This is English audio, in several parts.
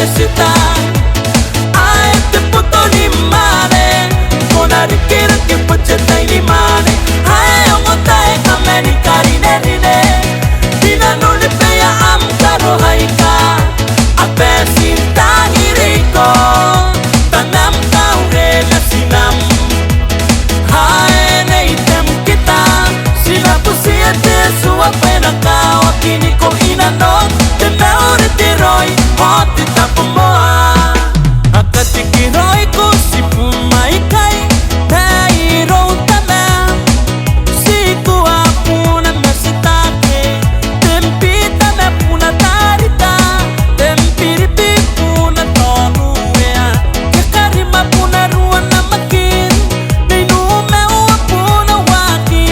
necesitar. Ay, te puto ni mane, con arikira que pocheta ni mane. Ay, ongota e kameni karine rine, dina nuli peya am karo haika, ape sintang iriko, tanam kau rena sinam. Ay, naitem kita, sila pusiete suwa pena kau akini ko inanon, te meore tiroy, hoti tapumoa. Akatikiroy ko si pumaikai, tairo tamam, si kuwa puna mesitake, tempita me puna tarita, tempiripi puna tonuea, yakarima puna ruana makin, dinume ua puna waki,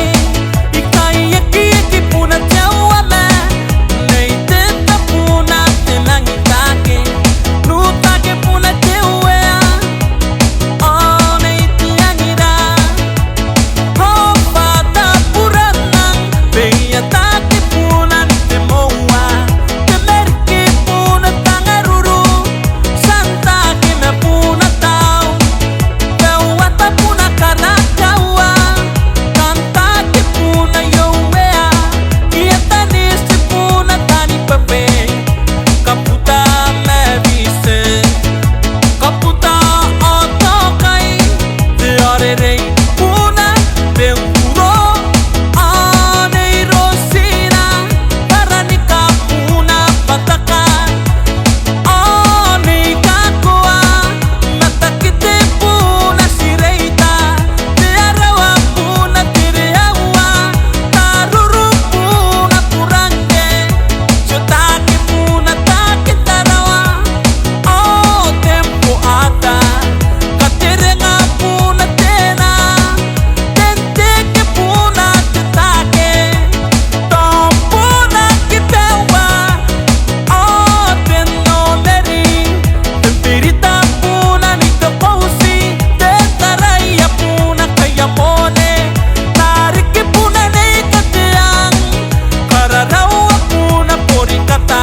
ikai yaki puna jawame, neitenta puna tenangitake, nutake puna jewea, oh neitiangira, oh fata puranang, beyatake puna temoa, temerki puna tangaruru, santake me puna tau, bewata puna karakawa, kantake puna yowea, kiatanisi puna tani pepe, kaputa me vise, kaputa otokai, te arerei puna beunguro, anei rosina, paranika puna pataka, anei kakoa, matakite puna sireita, te arawa puna tireawa, taruru puna purange, jotake puna take tarawa, oh tempo ata, katerenga puna tena, tenteke puna tetake, tom puna kipewa, oh tenoneri, tempirita puna nitopausi, tetaraya puna kayamone, tarike puna neikateang, kararawa puna porikata,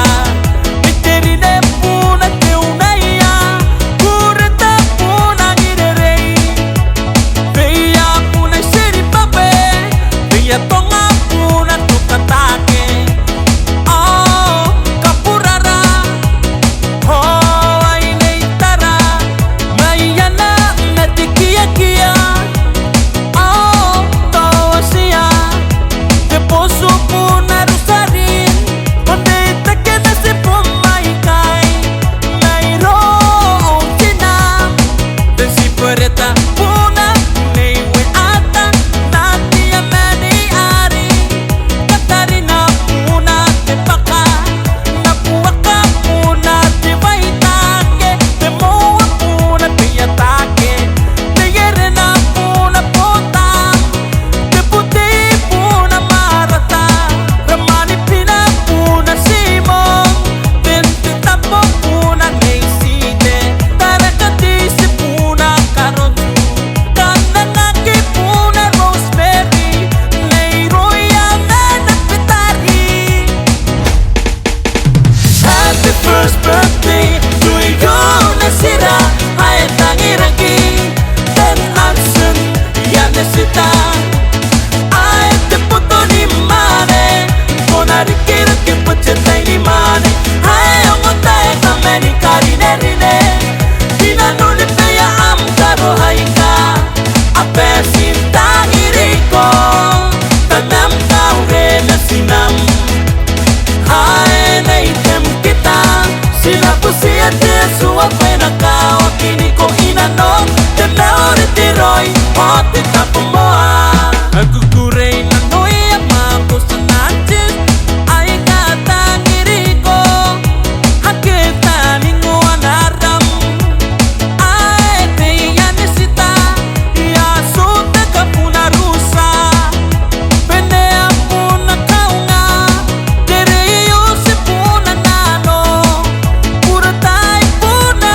iterine puna teunaya, kureta puna ngirerei, veya puna siripape, veya tonga puna tukatake, oh kapurara, oh aineitara, mayana natikia-kia, oh tosia, te poso puna rusarin, onde que nasi pumaikai, nairo tina, desi pereta puna, neiwe ata, natia meni ari, katarina puna te paka, napuaka puna te vaitake, te moa puna piyatake, te yerena puna pota, te puti puna marata, ramani pina puna simon, tente tapo puna neisite, tarakatisi puna karotu, kananaki puna rosemary, neiroya mena pitari. Happy first birthday to you, Nasira. Ay tangiraki, ten Hansen, ya necesita. Ay te puto ni mane, con arikira que pocheta ni mane. Ay ongota e kameni karine rine, dina nuli peya am karo haika, ape sintang iriko, tanam kau rena sinam. Ay, naitem kita, sila pusiete suwa pena kau akini ko inanon, te meore tiroy, hoti tapumoa. Aku kurei nanoi amako sanantis, ay katang iriko, hakita ningo anaram. Ay, peya nisita, ya suta kapuna rusa, penea puna kaunga, tereyo se puna nano, pura tai puna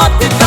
ดคือเกา